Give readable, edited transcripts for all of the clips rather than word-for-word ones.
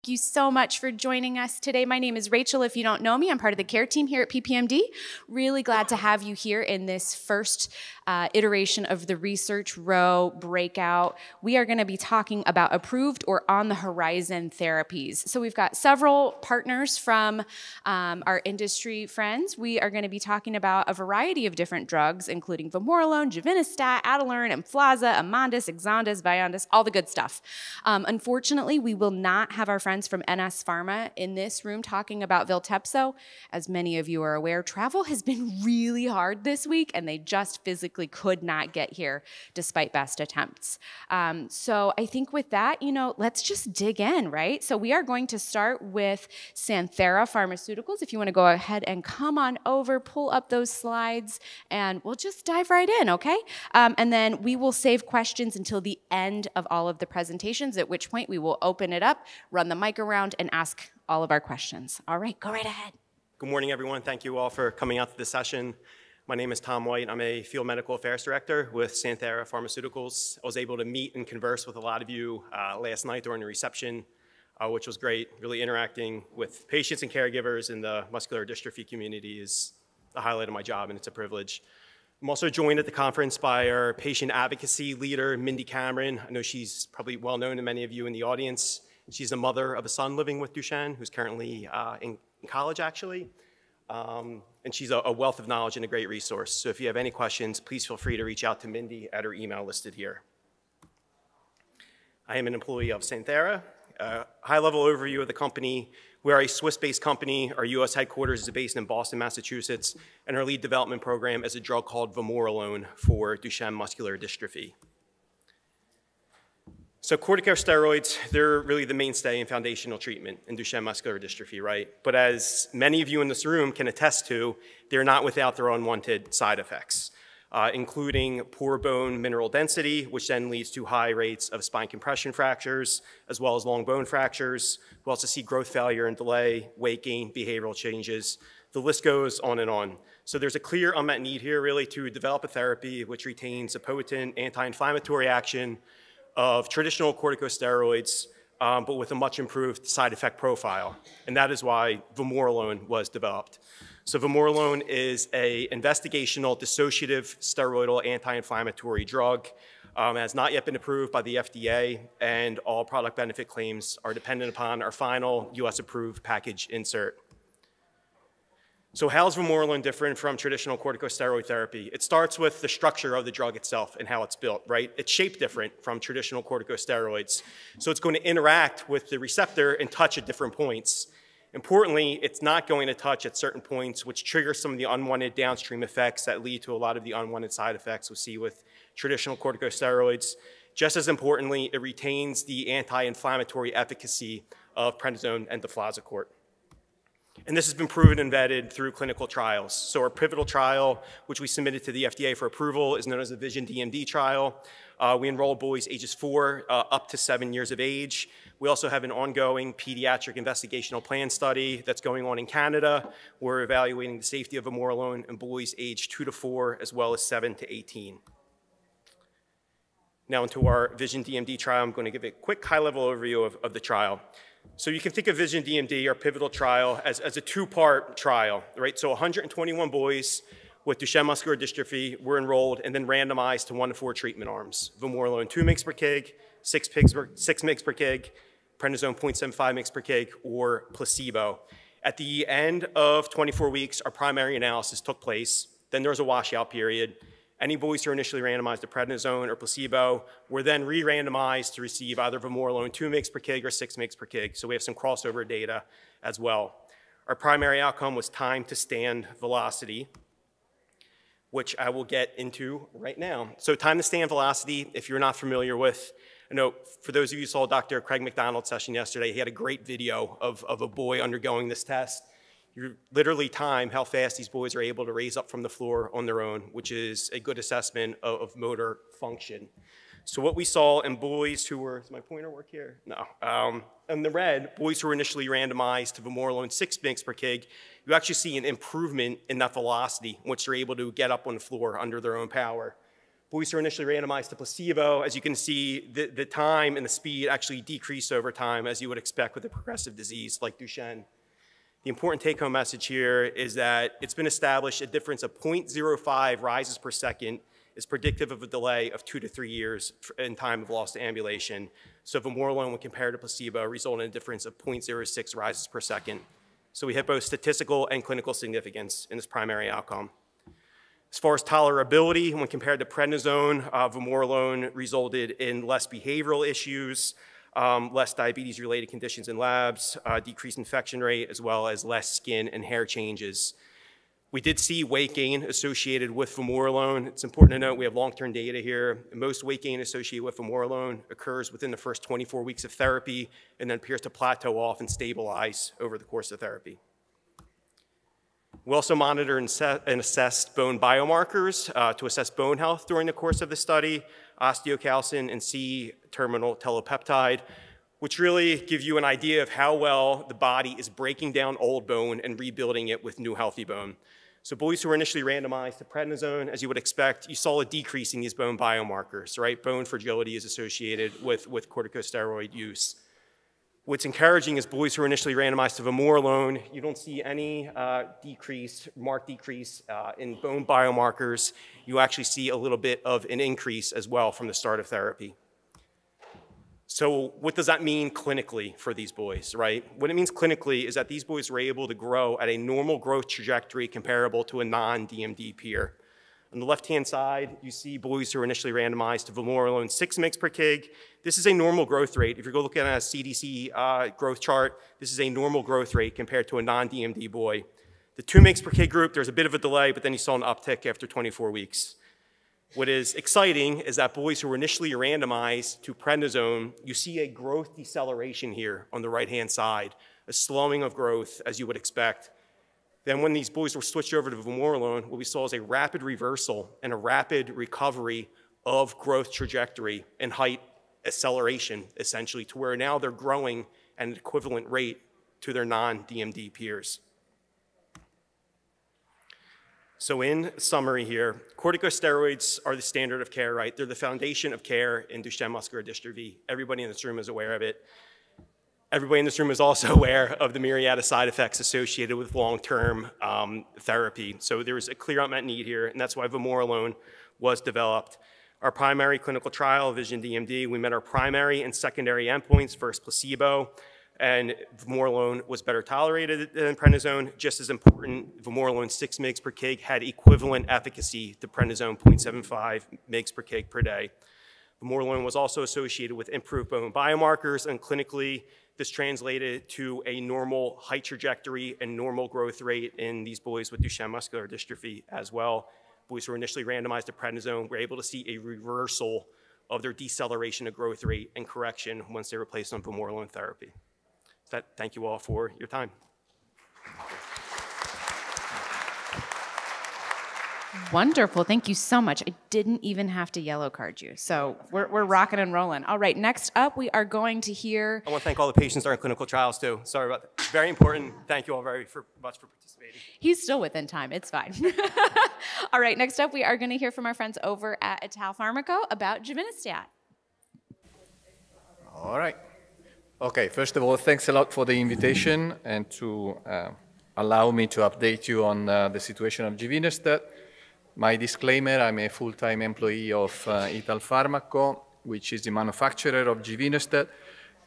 Thank you so much for joining us today. My name is Rachel. If you don't know me, I'm part of the care team here at PPMD. Really glad to have you here in this first iteration of the Research Row Breakout. We are going to be talking about approved or on the horizon therapies. So we've got several partners from our industry friends. We are going to be talking about a variety of different drugs, including Vamorolone, Givinostat, Ataluren, Emflaza, Amondys, Exondys, Viondys, all the good stuff. Unfortunately, we will not have our friends from NS Pharma in this room talking about Viltepso. As many of you are aware, travel has been really hard this week, and they just physically could not get here despite best attempts. So I think with that, let's just dig in, right? So we are going to start with Santhera Pharmaceuticals. If you want to go ahead and come on over, pull up those slides, and we'll just dive right in, okay? And then we will save questions until the end of all of the presentations, at which point we will open it up, run the mic around, and ask all of our questions. All right, go right ahead. Good morning, everyone. Thank you all for coming out to this session. My name is Tom White. I'm a Field Medical Affairs Director with Santhera Pharmaceuticals. I was able to meet and converse with a lot of you last night during the reception, which was great. Really interacting with patients and caregivers in the muscular dystrophy community is the highlight of my job, and it's a privilege. I'm also joined at the conference by our patient advocacy leader, Mindy Cameron. I know she's probably well known to many of you in the audience. She's a mother of a son living with Duchenne who's currently in college, actually. And she's a wealth of knowledge and a great resource. So if you have any questions, please feel free to reach out to Mindy at her email listed here. I am an employee of Santhera. High-level overview of the company. We're a Swiss-based company. Our U.S. headquarters is based in Boston, Massachusetts, and our lead development program is a drug called Vamorolone for Duchenne muscular dystrophy. So corticosteroids, they're really the mainstay and foundational treatment in Duchenne muscular dystrophy, right? But as many of you in this room can attest to, they're not without their unwanted side effects, including poor bone mineral density, which then leads to high rates of spine compression fractures, as well as long bone fractures. We also see growth failure and delay, weight gain, behavioral changes. The list goes on and on. So there's a clear unmet need here, really, to develop a therapy which retains a potent anti-inflammatory action of traditional corticosteroids, but with a much improved side effect profile. And that is why Vamorolone was developed. So Vamorolone is an investigational dissociative steroidal anti-inflammatory drug. It has not yet been approved by the FDA, and all product benefit claims are dependent upon our final US approved package insert. So how is Vamorolone different from traditional corticosteroid therapy? It starts with the structure of the drug itself and how it's built, right? It's shaped different from traditional corticosteroids. So it's going to interact with the receptor and touch at different points. Importantly, it's not going to touch at certain points, which triggers some of the unwanted downstream effects that lead to a lot of the unwanted side effects we see with traditional corticosteroids. Just as importantly, it retains the anti-inflammatory efficacy of prednisone and deflazacort. And this has been proven and vetted through clinical trials. So our pivotal trial, which we submitted to the FDA for approval, is known as the VISION-DMD trial. We enroll boys ages 4 up to 7 years of age. We also have an ongoing pediatric investigational plan study that's going on in Canada. We're evaluating the safety of Vamorolone in boys aged 2 to 4, as well as 7 to 18. Now into our VISION-DMD trial, I'm going to give a quick high-level overview of the trial. So you can think of VISION-DMD, our pivotal trial, as a two-part trial, right? So 121 boys with Duchenne muscular dystrophy were enrolled and then randomized to 1 to 4 treatment arms. Vamorolone 2 mg per kg, 6 mg per kg, prednisone 0.75 mg per kg, or placebo. At the end of 24 weeks, our primary analysis took place. Then there was a washout period. Any boys who were initially randomized to prednisone or placebo were then re-randomized to receive either Vamorolone 2 mg per kg or 6 mg per kg. So we have some crossover data as well. Our primary outcome was time to stand velocity, which I will get into right now. So time to stand velocity, if you're not familiar with, I know for those of you who saw Dr. Craig McDonald's session yesterday, he had a great video of a boy undergoing this test. You literally time how fast these boys are able to raise up from the floor on their own, which is a good assessment of motor function. So what we saw in boys who were, does my pointer work here? No. In the red, boys who were initially randomized to Vamorolone 6 mg per kg, you actually see an improvement in that velocity, in which they're able to get up on the floor under their own power. Boys who are initially randomized to placebo, as you can see, the time and the speed actually decrease over time, as you would expect with a progressive disease like Duchenne. The important take-home message here is that it's been established a difference of 0.05 rises per second is predictive of a delay of 2 to 3 years in time of loss to ambulation. So Vamorolone, when compared to placebo, resulted in a difference of 0.06 rises per second. So we hit both statistical and clinical significance in this primary outcome. As far as tolerability, when compared to prednisone, Vamorolone resulted in less behavioral issues, less diabetes-related conditions in labs, decreased infection rate, as well as less skin and hair changes. We did see weight gain associated with Vamorolone. It's important to note we have long-term data here. Most weight gain associated with Vamorolone occurs within the first 24 weeks of therapy and then appears to plateau off and stabilize over the course of therapy. We also monitored and assessed bone biomarkers to assess bone health during the course of the study, osteocalcin and C-terminal telepeptide, which really give you an idea of how well the body is breaking down old bone and rebuilding it with new healthy bone. So boys who were initially randomized to prednisone, as you would expect, you saw a decrease in these bone biomarkers, right? Bone fragility is associated with corticosteroid use. What's encouraging is boys who are initially randomized to Vamorolone, you don't see any marked decrease in bone biomarkers. You actually see a little bit of an increase as well from the start of therapy. So what does that mean clinically for these boys, right? What it means clinically is that these boys were able to grow at a normal growth trajectory comparable to a non-DMD peer. On the left-hand side, you see boys who are initially randomized to Vamorolone 6 mg per kg. This is a normal growth rate. If you're looking at a CDC growth chart, this is a normal growth rate compared to a non-DMD boy. The 2 mg per kg group, there's a bit of a delay, but then you saw an uptick after 24 weeks. What is exciting is that boys who were initially randomized to prednisone, you see a growth deceleration here on the right-hand side, a slowing of growth as you would expect. Then when these boys were switched over to Vamorolone, what we saw is a rapid reversal and a rapid recovery of growth trajectory and height acceleration, essentially, to where now they're growing at an equivalent rate to their non-DMD peers. So in summary here, corticosteroids are the standard of care, right? They're the foundation of care in Duchenne muscular dystrophy. Everybody in this room is aware of it. Everybody in this room is also aware of the myriad of side effects associated with long-term therapy. So there's a clear unmet need here, and that's why Vamorolone was developed. Our primary clinical trial, Vision DMD, we met our primary and secondary endpoints versus placebo, and Vamorolone was better tolerated than prednisone. Just as important, Vamorolone 6 mg per kg had equivalent efficacy to prednisone 0.75 mg per kg per day. Vamorolone was also associated with improved bone biomarkers, and clinically, this translated to a normal height trajectory and normal growth rate in these boys with Duchenne muscular dystrophy as well. Boys who were initially randomized to prednisone were able to see a reversal of their deceleration of growth rate and correction once they were placed on Vamorolone therapy. So thank you all for your time. Wonderful. Thank you so much. I didn't even have to yellow card you. So we're rocking and rolling. All right, next up, we are going to hear... I want to thank all the patients in our clinical trials, too. Sorry about that. Very important. Thank you all very much for participating. He's still within time. It's fine. All right, next up, we are going to hear from our friends over at Italfarmaco about Givinostat. All right. Okay, first of all, thanks a lot for the invitation and to allow me to update you on the situation of Givinostat. My disclaimer, I'm a full-time employee of Italfarmaco, which is the manufacturer of Givinostat.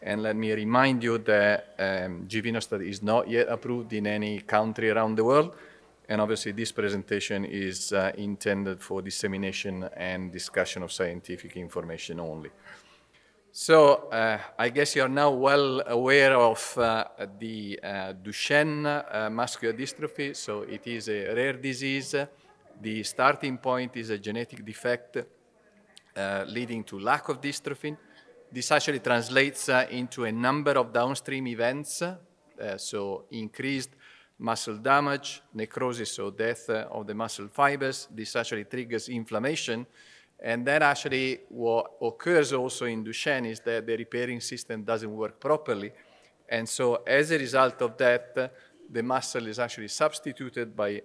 And let me remind you that Givinostat is not yet approved in any country around the world. And obviously, this presentation is intended for dissemination and discussion of scientific information only. So I guess you're now well aware of the Duchenne muscular dystrophy. So it is a rare disease. The starting point is a genetic defect leading to lack of dystrophin. This actually translates into a number of downstream events, so increased muscle damage, necrosis or death of the muscle fibers. This actually triggers inflammation. And then actually what occurs also in Duchenne is that the repairing system doesn't work properly. And so as a result of that, the muscle is actually substituted by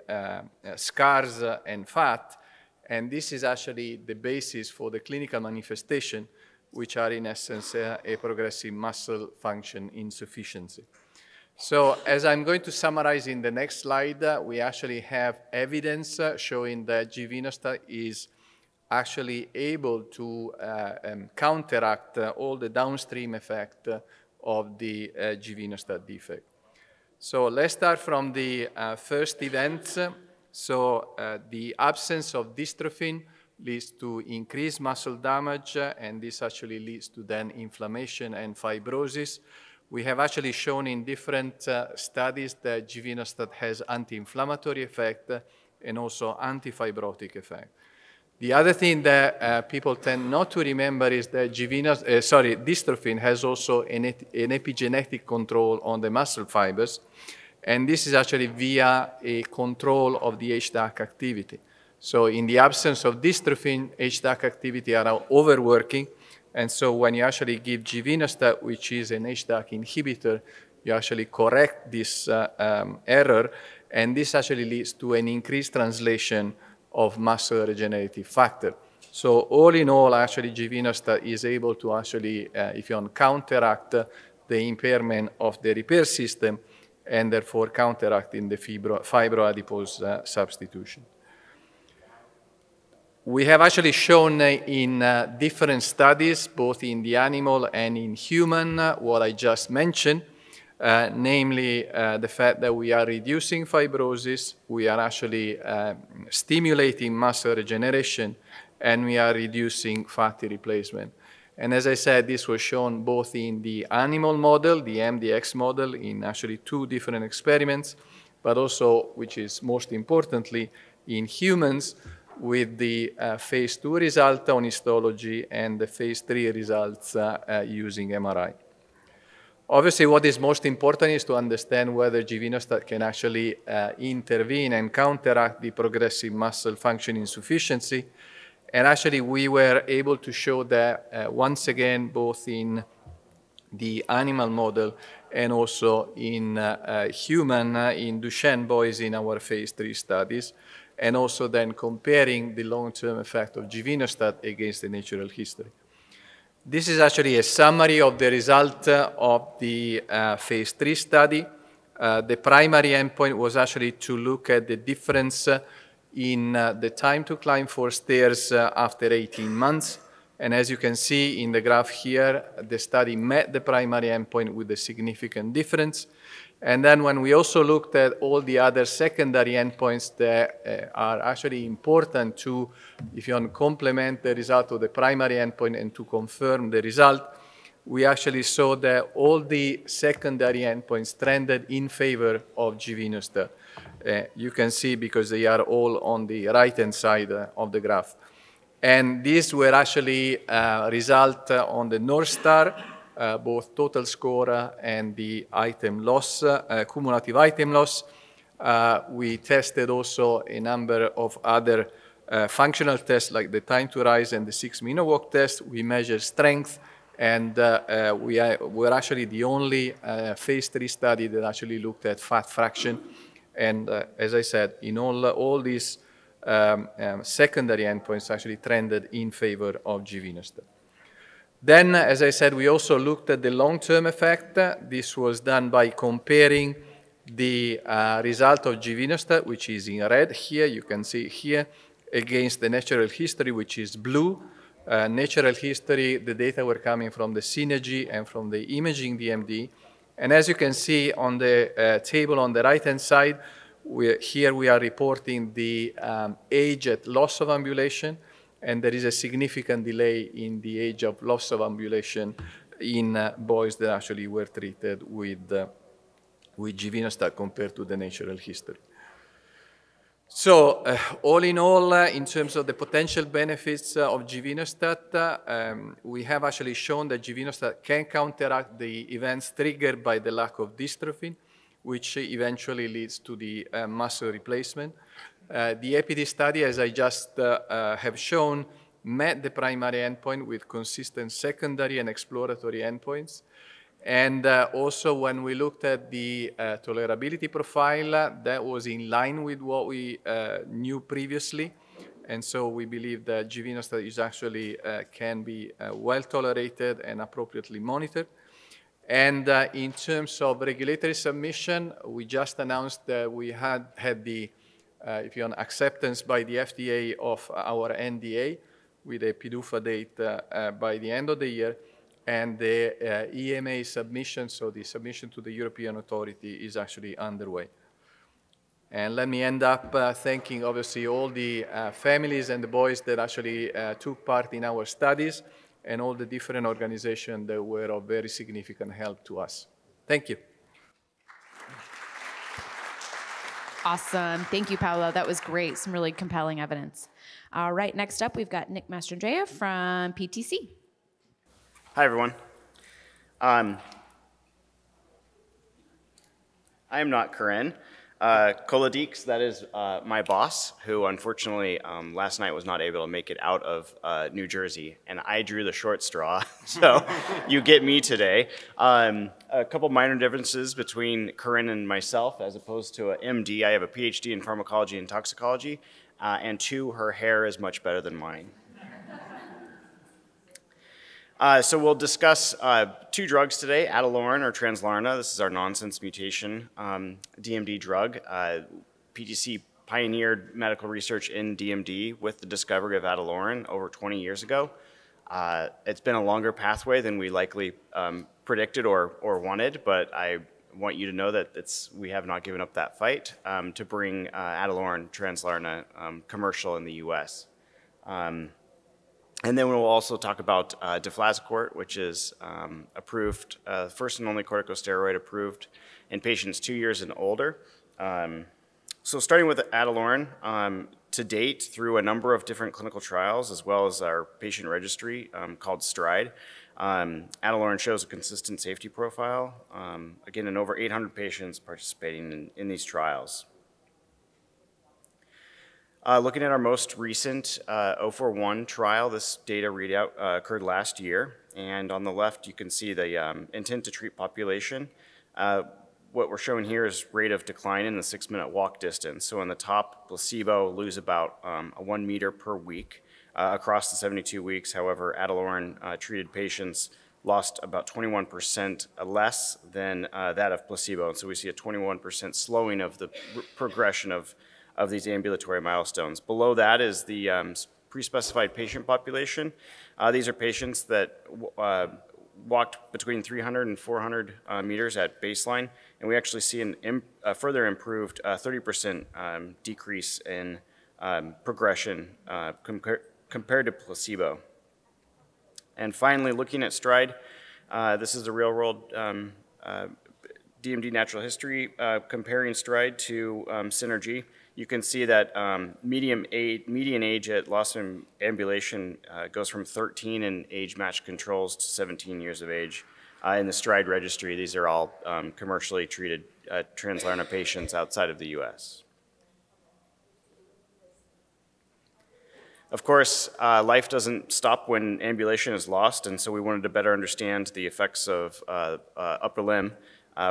scars and fat. And this is actually the basis for the clinical manifestation, which are in essence a progressive muscle function insufficiency. So as I'm going to summarize in the next slide, we actually have evidence showing that Givinostat is actually able to counteract all the downstream effect of the Givinostat defect. So let's start from the first event. So the absence of dystrophin leads to increased muscle damage, and this actually leads to then inflammation and fibrosis. We have actually shown in different studies that Givinostat has anti-inflammatory effect and also anti-fibrotic effect. The other thing that people tend not to remember is that dystrophin has also an epigenetic control on the muscle fibers, and this is actually via a control of the HDAC activity. So in the absence of dystrophin, HDAC activity are overworking, and so when you actually give Givinostat, which is an HDAC inhibitor, you actually correct this error, and this actually leads to an increased translation of muscle regenerative factor. So all in all, actually, Givinostat is able to actually, if you want, counteract the impairment of the repair system and therefore counteracting the fibroadipose substitution. We have actually shown in different studies, both in the animal and in human, what I just mentioned, namely the fact that we are reducing fibrosis, we are actually stimulating muscle regeneration, and we are reducing fatty replacement. And as I said, this was shown both in the animal model, the MDX model, in actually 2 different experiments, but also, which is most importantly, in humans, with the phase 2 result on histology and the phase 3 results using MRI. Obviously, what is most important is to understand whether Givinostat can actually intervene and counteract the progressive muscle function insufficiency. And actually, we were able to show that once again, both in the animal model and also in human, in Duchenne boys in our phase 3 studies, and also then comparing the long-term effect of Givinostat against the natural history. This is actually a summary of the result of the phase 3 study. The primary endpoint was actually to look at the difference in the time to climb 4 stairs after 18 months. And as you can see in the graph here, the study met the primary endpoint with a significant difference. And then when we also looked at all the other secondary endpoints that are actually important to, if you want to complement the result of the primary endpoint and to confirm the result, we actually saw that all the secondary endpoints trended in favor of Givinostat. You can see because they are all on the right-hand side of the graph. And these were actually result on the North Star, both total score and the item loss, cumulative item loss. We tested also a number of other functional tests like the time to rise and the 6-minute walk test. We measured strength, and we're actually the only phase 3 study that actually looked at fat fraction. And as I said, in all these secondary endpoints actually trended in favor of Givinostat. Then, as I said, we also looked at the long-term effect. This was done by comparing the result of Givinostat, which is in red here, you can see here, against the natural history, which is blue. Natural history, the data were coming from the Synergy and from the imaging DMD. And as you can see on the table on the right-hand side, here we are reporting the age at loss of ambulation, and there is a significant delay in the age of loss of ambulation in boys that actually were treated with Givinostat compared to the natural history. So all in all, in terms of the potential benefits of Givinostat, we have actually shown that Givinostat can counteract the events triggered by the lack of dystrophin, which eventually leads to the muscle replacement. The EPD study, as I just have shown, met the primary endpoint with consistent secondary and exploratory endpoints. And also when we looked at the tolerability profile, that was in line with what we knew previously. And so we believe that Givinostat is actually can be well tolerated and appropriately monitored. And in terms of regulatory submission, we just announced that we had the if you want, acceptance by the FDA of our NDA with a PDUFA date by the end of the year, and the EMA submission, so the submission to the European authority, is actually underway. And let me end up thanking, obviously, all the families and the boys that actually took part in our studies, and all the different organizations that were of very significant help to us. Thank you. Awesome. Thank you, Paolo. That was great. Some really compelling evidence. All right, next up, we've got Nick Mastrandrea from PTC. Hi, everyone. I am not Corinne. Kolodix, that is my boss, who unfortunately last night was not able to make it out of New Jersey, and I drew the short straw, so you get me today. A couple minor differences between Corinne and myself, as opposed to an MD. I have a PhD in pharmacology and toxicology, and two, her hair is much better than mine. So we'll discuss two drugs today, Ataluren or Translarna. This is our nonsense mutation DMD drug. PTC pioneered medical research in DMD with the discovery of Ataluren over 20 years ago. It's been a longer pathway than we likely predicted or wanted, but I want you to know that we have not given up that fight to bring Ataluren, Translarna commercial in the US. And then we'll also talk about deflazacort, which is approved, first and only corticosteroid approved in patients 2 years and older. So starting with Ataluren, to date, through a number of different clinical trials, as well as our patient registry called STRIDE, Ataluren shows a consistent safety profile, again, in over 800 patients participating in these trials. Looking at our most recent 041 trial, this data readout occurred last year, and on the left you can see the intent to treat population. What we're showing here is rate of decline in the 6-minute walk distance. So in the top, placebo lose about 1 meter per week across the 72 weeks. However, Ataluren treated patients lost about 21% less than that of placebo. And so we see a 21% slowing of the progression of these ambulatory milestones. Below that is the pre-specified patient population. These are patients that walked between 300 and 400 meters at baseline, and we actually see a further improved 30% decrease in progression compared to placebo. And finally, looking at STRIDE, this is the real-world DMD natural history comparing STRIDE to Synergy. You can see that median age at loss of ambulation goes from 13 in age-matched controls to 17 years of age. In the STRIDE registry, these are all commercially treated Translarna patients outside of the US. Of course, life doesn't stop when ambulation is lost, and so we wanted to better understand the effects of upper limb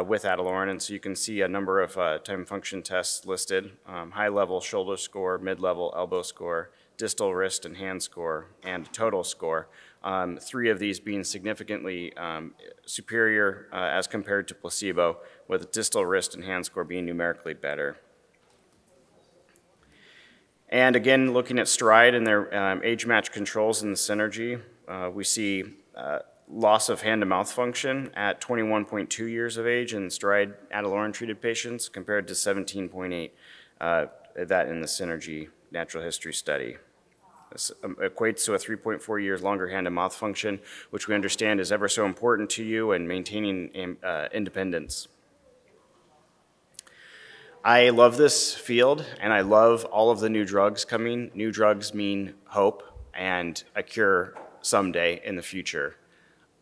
with Ataluren, and so you can see a number of time function tests listed: high-level shoulder score, mid-level elbow score, distal wrist and hand score, and total score. 3 of these being significantly superior as compared to placebo, with distal wrist and hand score being numerically better. And again, looking at STRIDE and their age-matched controls in the Synergy, we see loss of hand-to-mouth function at 21.2 years of age in STRIDE Ataluren-treated patients compared to 17.8 that in the Synergy natural history study. This equates to a 3.4 years longer hand-to-mouth function, which we understand is ever so important to you in maintaining independence. I love this field, and I love all of the new drugs coming. New drugs mean hope and a cure someday in the future.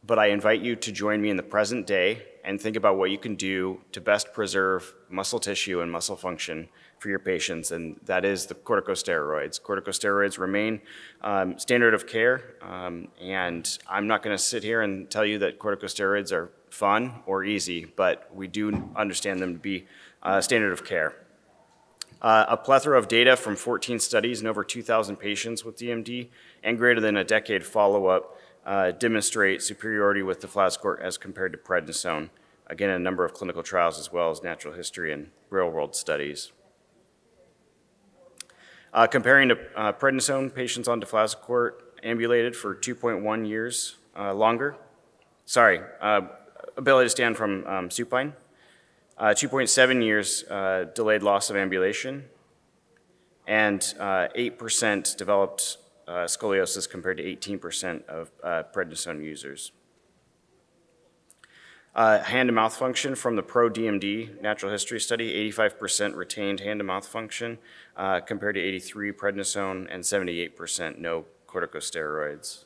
But I invite you to join me in the present day and think about what you can do to best preserve muscle tissue and muscle function for your patients, and that is the corticosteroids. Corticosteroids remain standard of care, and I'm not going to sit here and tell you that corticosteroids are fun or easy, but we do understand them to be standard of care. A plethora of data from 14 studies and over 2,000 patients with DMD and greater than a decade follow-up demonstrate superiority with deflazacort as compared to prednisone. Again, a number of clinical trials as well as natural history and real-world studies. Comparing to prednisone, patients on deflazacort ambulated for 2.1 years longer. Ability to stand from supine. 2.7 years delayed loss of ambulation, and 8% developed scoliosis compared to 18% of prednisone users. Hand-to-mouth function from the PRO-DMD natural history study, 85% retained hand-to-mouth function compared to 83% prednisone and 78% no corticosteroids.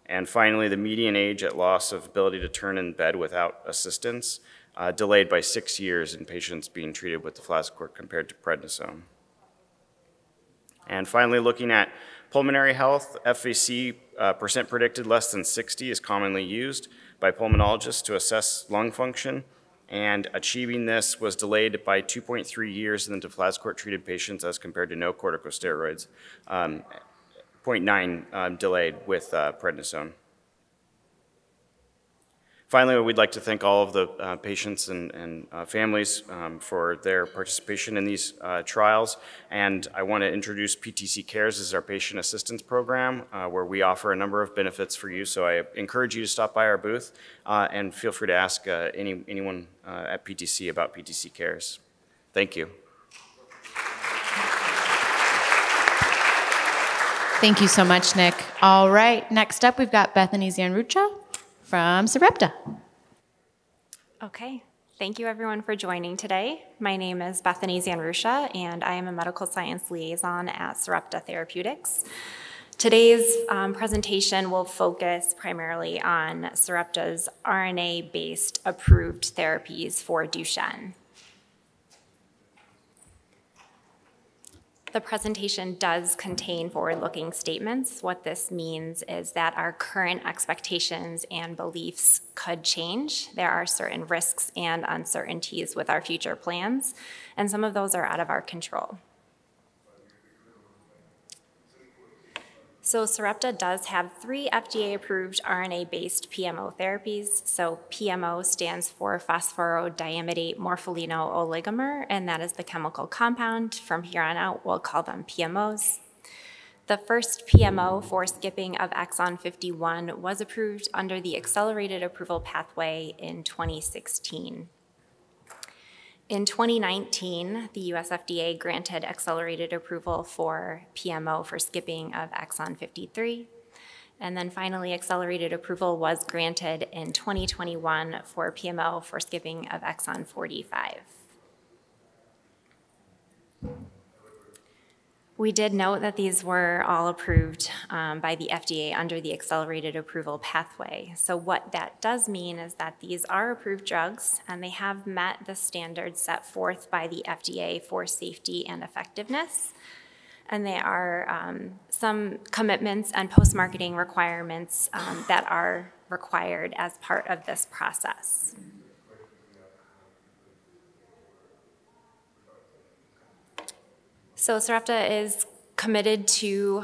And finally, the median age at loss of ability to turn in bed without assistance delayed by 6 years in patients being treated with deflazacort compared to prednisone. And finally, looking at pulmonary health, FVC percent predicted less than 60 is commonly used by pulmonologists to assess lung function, and achieving this was delayed by 2.3 years in the deflazacort treated patients as compared to no corticosteroids, 0.9 delayed with prednisone. Finally, we'd like to thank all of the patients and families for their participation in these trials. And I want to introduce PTC Cares as our patient assistance program, where we offer a number of benefits for you. So I encourage you to stop by our booth and feel free to ask anyone at PTC about PTC Cares. Thank you. Thank you so much, Nick. All right, next up we've got Bethany Zanrucha from Sarepta. Okay, thank you everyone for joining today. My name is Bethany Zanrucha, and I am a medical science liaison at Sarepta Therapeutics. Today's presentation will focus primarily on Sarepta's RNA-based approved therapies for Duchenne. The presentation does contain forward-looking statements. What this means is that our current expectations and beliefs could change. There are certain risks and uncertainties with our future plans, and some of those are out of our control. So Sarepta does have 3 FDA-approved RNA-based PMO therapies. So PMO stands for phosphorodiamidate morpholino oligomer, and that is the chemical compound. From here on out, we'll call them PMOs. The first PMO for skipping of exon 51 was approved under the accelerated approval pathway in 2016. In 2019, the US FDA granted accelerated approval for PMO for skipping of exon 53. And then finally, accelerated approval was granted in 2021 for PMO for skipping of exon 45. We did note that these were all approved by the FDA under the accelerated approval pathway. So what that does mean is that these are approved drugs, and they have met the standards set forth by the FDA for safety and effectiveness. And there are some commitments and post-marketing requirements that are required as part of this process. So Sarepta is committed to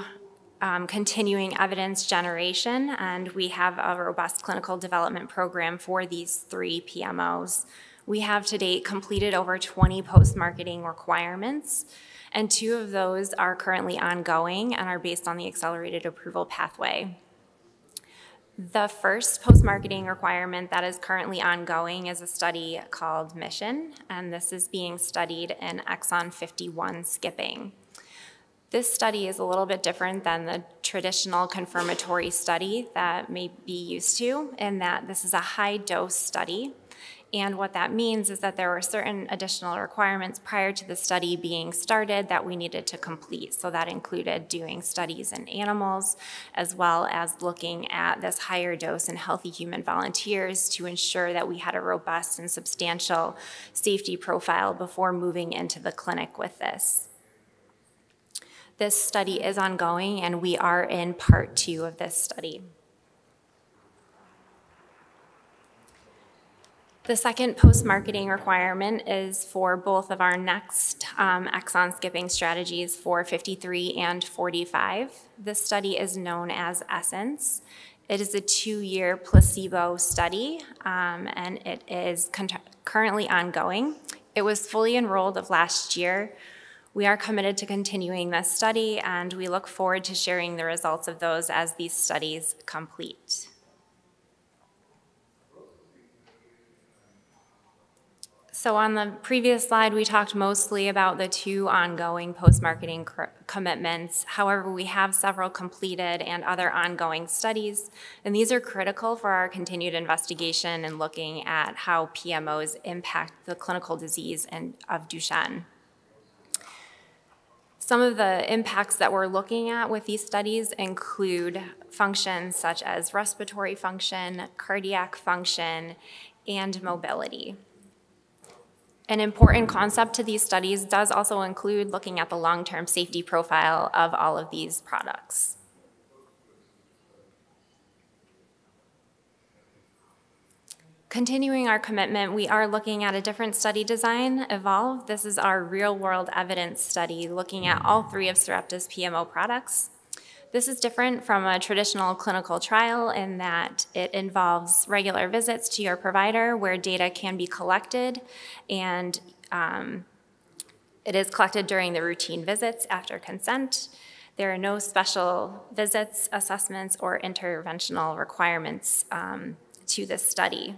continuing evidence generation, and we have a robust clinical development program for these 3 PMOs. We have to date completed over 20 post-marketing requirements, and 2 of those are currently ongoing and are based on the accelerated approval pathway. The first post-marketing requirement that is currently ongoing is a study called Mission, and this is being studied in exon 51 skipping. This study is a little bit different than the traditional confirmatory study that may be used to, in that this is a high-dose study. And what that means is that there were certain additional requirements prior to the study being started that we needed to complete. So that included doing studies in animals, as well as looking at this higher dose in healthy human volunteers to ensure that we had a robust and substantial safety profile before moving into the clinic with this. This study is ongoing, and we are in part 2 of this study. The second post-marketing requirement is for both of our next exon skipping strategies for 53 and 45. This study is known as ESSENCE. It is a 2-year placebo study, and it is currently ongoing. It was fully enrolled of last year. We are committed to continuing this study, and we look forward to sharing the results of those as these studies complete. So on the previous slide, we talked mostly about the 2 ongoing post-marketing commitments. However, we have several completed and other ongoing studies, and these are critical for our continued investigation and looking at how PMOs impact the clinical disease of Duchenne. Some of the impacts that we're looking at with these studies include functions such as respiratory function, cardiac function, and mobility. An important concept to these studies does also include looking at the long-term safety profile of all of these products. Continuing our commitment, we are looking at a different study design, EVOLVE. This is our real-world evidence study looking at all 3 of Sarepta's PMO products. This is different from a traditional clinical trial in that it involves regular visits to your provider where data can be collected, and it is collected during the routine visits after consent. There are no special visits, assessments, or interventional requirements to this study.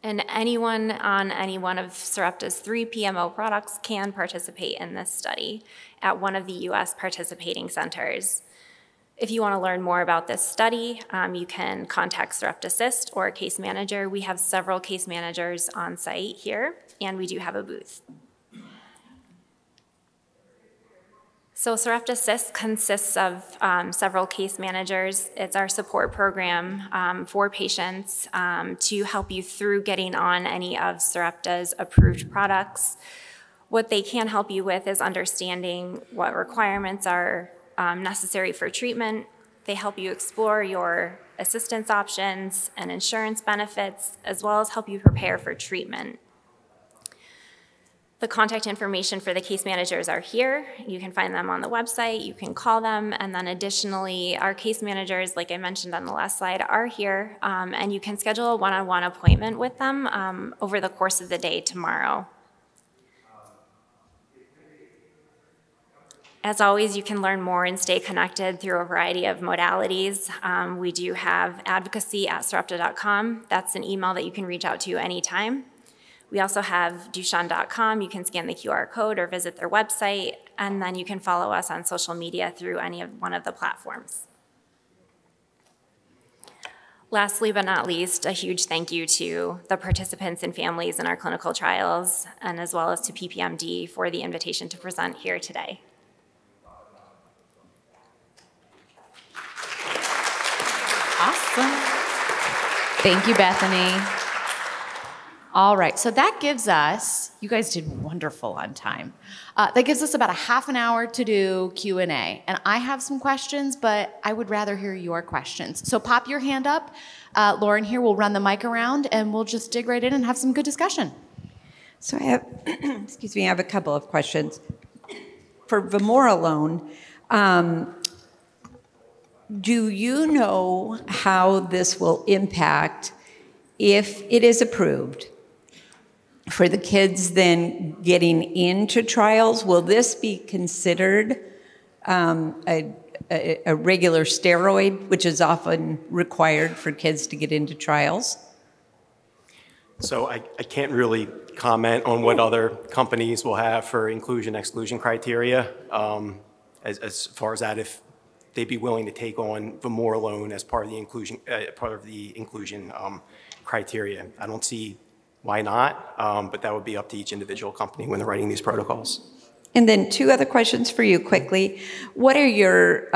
And anyone on any one of Sarepta's 3 PMO products can participate in this study at one of the US participating centers. If you want to learn more about this study, you can contact Sarepta Assist or a case manager. We have several case managers on site here, and we do have a booth. So Sarepta Assist consists of several case managers. It's our support program for patients to help you through getting on any of Sarepta's approved products. What they can help you with is understanding what requirements are necessary for treatment. They help you explore your assistance options and insurance benefits, as well as help you prepare for treatment. The contact information for the case managers are here. You can find them on the website, you can call them, and then additionally, our case managers, like I mentioned on the last slide, are here, and you can schedule a one-on-one appointment with them over the course of the day tomorrow. As always, you can learn more and stay connected through a variety of modalities. We do have advocacy@sarepta.com. That's an email that you can reach out to anytime. We also have Duchenne.com. You can scan the QR code or visit their website, and then you can follow us on social media through one of the platforms. Lastly but not least, a huge thank you to the participants and families in our clinical trials, and as well as to PPMD for the invitation to present here today. Awesome. Thank you, Bethany. All right, so that gives us, you guys did wonderful on time. That gives us about a half an hour to do Q&A. And I have some questions, but I would rather hear your questions. So pop your hand up. Lauren here will run the mic around, and we'll just dig right in and have some good discussion. So I have, excuse me, I have a couple of questions. For Vamorolone, do you know how this will impact if it is approved for the kids then getting into trials? Will this be considered a regular steroid, which is often required for kids to get into trials? So I can't really comment on what other companies will have for inclusion-exclusion criteria. As far as that, if they'd be willing to take on Vamorolone as part of the inclusion criteria. I don't see why not, but that would be up to each individual company when they're writing these protocols. And then 2 other questions for you quickly. What are your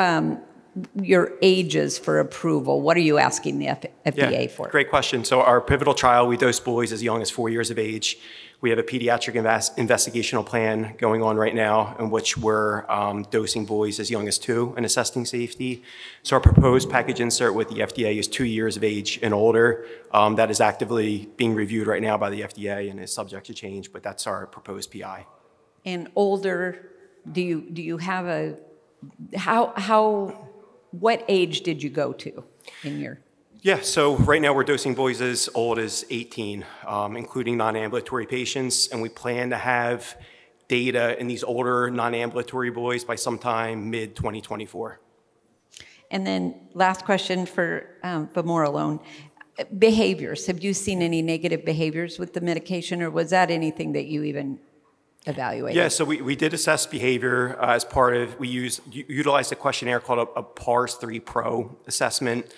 your ages for approval? What are you asking the FDA for? Great question. So our pivotal trial, we dose boys as young as 4 years of age. We have a pediatric investigational plan going on right now in which we're dosing boys as young as 2 and assessing safety. So our proposed package insert with the FDA is 2 years of age and older. That is actively being reviewed right now by the FDA and is subject to change, but that's our proposed PI. And older, do you have a, what age did you go to in your? Yeah, so right now we're dosing boys as old as 18, including non-ambulatory patients, and we plan to have data in these older non-ambulatory boys by sometime mid-2024. And then last question for Vamorolone. Behaviors, have you seen any negative behaviors with the medication, or was that anything that you even evaluated? Yeah, so we did assess behavior as part of, we utilized a questionnaire called a PARS-3 Pro assessment.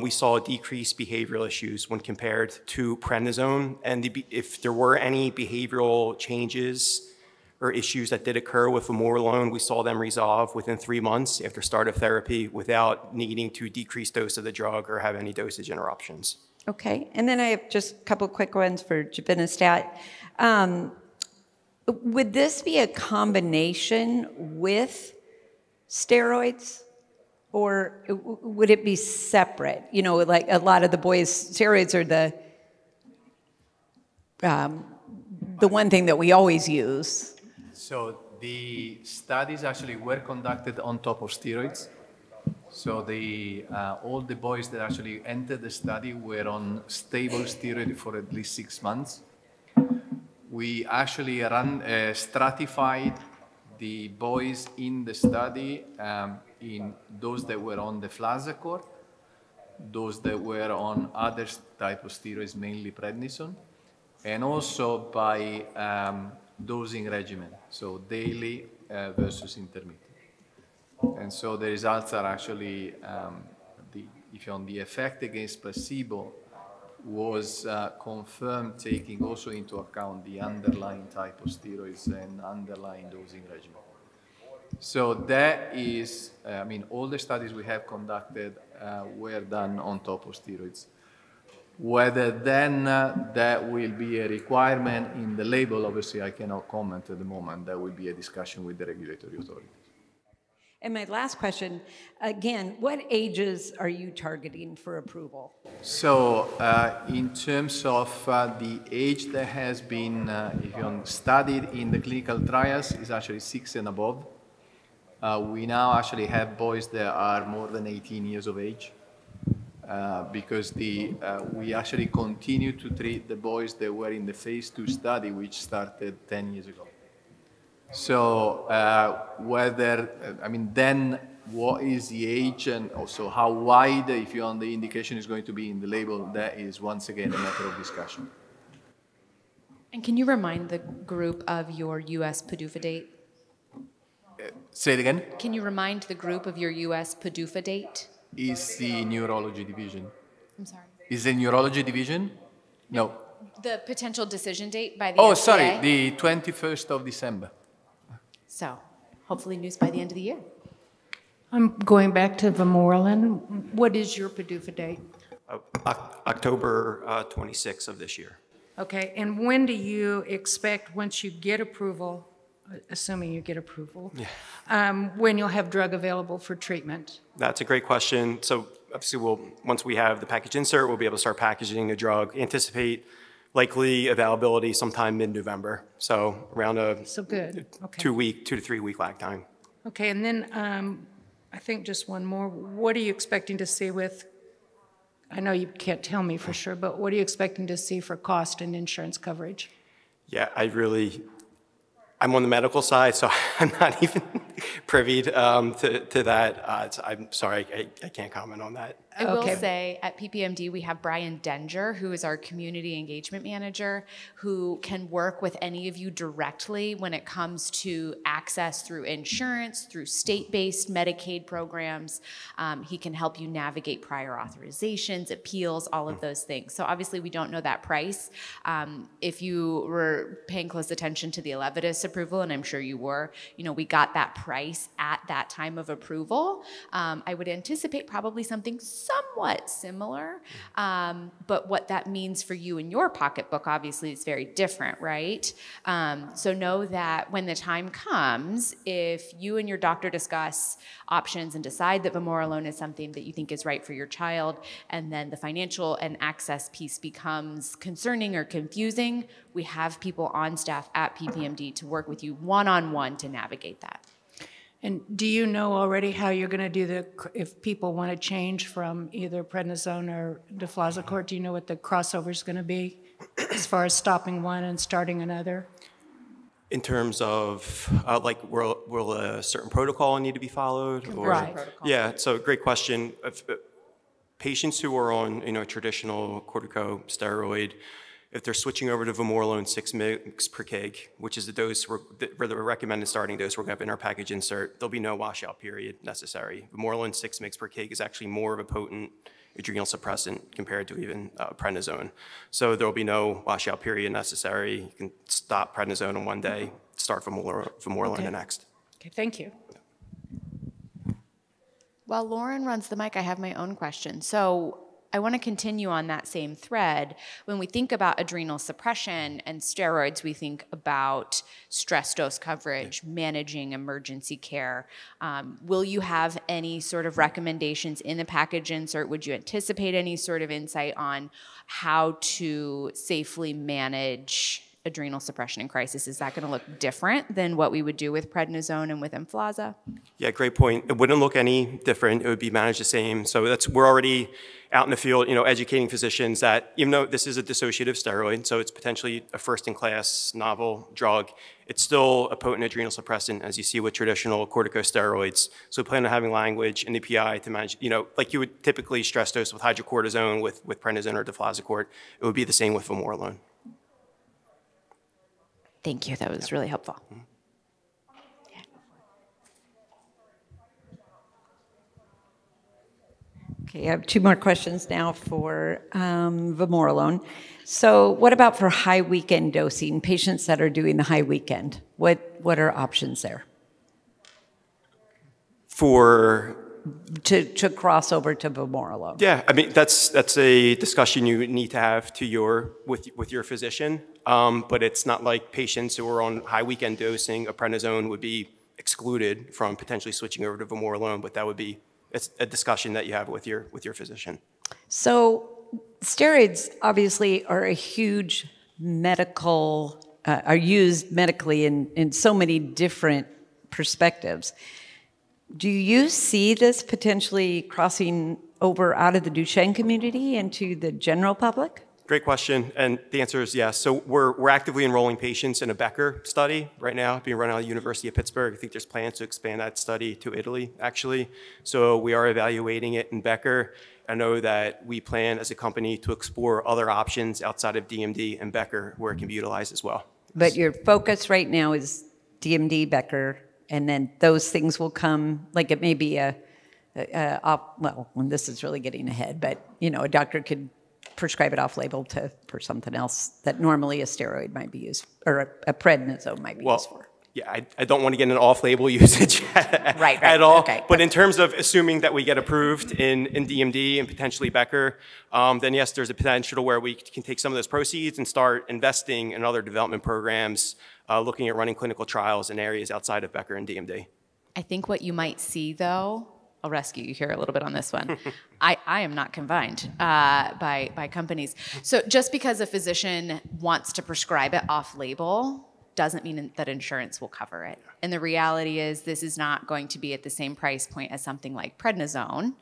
We saw decreased behavioral issues when compared to prednisone, and if there were any behavioral changes or issues that did occur with Vamorolone, we saw them resolve within 3 months after start of therapy without needing to decrease dose of the drug or have any dosage interruptions. Okay, and then I have just a couple quick ones for Givinostat. Would this be a combination with steroids? Or would it be separate? You know, like a lot of the boys, steroids are the one thing that we always use. So the studies actually were conducted on top of steroids. So all the boys that actually entered the study were on stable steroid for at least 6 months. We actually stratified the boys in the study in those that were on the Emflaza court, those that were on other type of steroids, mainly prednisone, and also by dosing regimen, so daily versus intermittent. And so the results are actually, if on the effect against placebo was confirmed, taking also into account the underlying type of steroids and underlying dosing regimen. So that is, I mean, all the studies we have conducted were done on top of steroids. Whether then that will be a requirement in the label, obviously I cannot comment at the moment. That will be a discussion with the regulatory authorities. And my last question, again, what ages are you targeting for approval? So in terms of the age that has been studied in the clinical trials is actually 6 and above. We now actually have boys that are more than 18 years of age because we actually continue to treat the boys that were in the phase 2 study, which started 10 years ago. So then what is the age and also how wide, if the indication is going to be in the label, that is once again a matter of discussion. And can you remind the group of your U.S. PDUFA date? Say it again? Can you remind the group of your U.S. PDUFA date? Is the neurology division. I'm sorry. Is the neurology division? No. The potential decision date by the FDA? Oh, sorry, the 21st of December. So, hopefully news by the end of the year. I'm going back to Vamorolone. What is your PDUFA date? October 26th of this year. Okay, and when do you expect, once you get approval, assuming you get approval, when you'll have drug available for treatment? That's a great question. So obviously once we have the package insert, we'll be able to start packaging the drug. Anticipate likely availability sometime mid-November. So around a so good. Okay. 2 to 3 week lag time. Okay, and then I think just one more. What are you expecting to see with, I know you can't tell me for sure, but what are you expecting to see for cost and insurance coverage? Yeah, I'm on the medical side, so I'm not even privy to that. I'm sorry, I can't comment on that. I will say at PPMD we have Brian Denger, who is our community engagement manager, who can work with any of you directly when it comes to access through insurance, through state-based Medicaid programs. He can help you navigate prior authorizations, appeals, all of those things. So obviously we don't know that price. If you were paying close attention to the Elevidys this approval, and I'm sure you were, we got that price at that time of approval. I would anticipate probably something somewhat similar, but what that means for you in your pocketbook obviously is very different, right? So know that when the time comes, if you and your doctor discuss options and decide that Vamorolone is something that you think is right for your child, and then the financial and access piece becomes concerning or confusing, we have people on staff at PPMD to work with you one-on-one to navigate that. And do you know already how you're going to do if people want to change from either prednisone or deflazacort, do you know what the crossover is going to be as far as stopping one and starting another? In terms of, will a certain protocol need to be followed? Or, right. Yeah, so great question. Patients who are on, traditional corticosteroid, if they're switching over to Vamorolone 6 mg per kg, which is the dose, the recommended starting dose we're going to have in our package insert, there'll be no washout period necessary. Vamorolone 6 mg per kg is actually more of a potent adrenal suppressant compared to even prednisone. So there'll be no washout period necessary. You can stop prednisone in one day, start Vamorolone the next. Okay, thank you. While Lauren runs the mic, I have my own question. So I want to continue on that same thread. When we think about adrenal suppression and steroids, we think about stress dose coverage, managing emergency care. Will you have any sort of recommendations in the package insert? Would you anticipate any sort of insight on how to safely manage adrenal suppression in crisis? Is that going to look different than what we would do with prednisone and with Emflaza? Yeah, great point. It wouldn't look any different. It would be managed the same. So we're already out in the field, educating physicians that even though this is a dissociative steroid, so it's potentially a first-in-class novel drug, it's still a potent adrenal suppressant, as you see with traditional corticosteroids. So we plan on having language in the PI to manage, like you would typically stress dose with hydrocortisone, with prednisone or deflazacort. It would be the same with Vamorolone. Thank you. That was really helpful. Okay, I have two more questions now for Vamorolone. So what about for high weekend dosing, patients that are doing the high weekend? What are options there? To cross over to Vamorolone. Yeah, I mean, that's a discussion you need to have with your physician. But it's not like patients who are on high weekend dosing of prednisone would be excluded from potentially switching over to Vamorolone, but that would be a discussion that you have with your physician. So steroids obviously are a huge are used medically in so many different perspectives. Do you see this potentially crossing over out of the Duchenne community into the general public? Great question, and the answer is yes. So we're actively enrolling patients in a Becker study right now, being run out of the University of Pittsburgh. I think there's plans to expand that study to Italy, actually. So we are evaluating it in Becker. I know that we plan as a company to explore other options outside of DMD and Becker where it can be utilized as well. But your focus right now is DMD, Becker, and then those things will come, like it may be well, this is really getting ahead, but a doctor could prescribe it off-label for something else that normally a steroid might be used, or a prednisone might be used for. Yeah, I don't want to get into off-label usage at all. Okay. But in terms of assuming that we get approved in DMD and potentially Becker, then yes, there's a potential where we can take some of those proceeds and start investing in other development programs, looking at running clinical trials in areas outside of Becker and DMD. I think what you might see, though, I'll rescue you here a little bit on this one. I am not confined by companies. So just because a physician wants to prescribe it off-label doesn't mean that insurance will cover it. And the reality is this is not going to be at the same price point as something like prednisone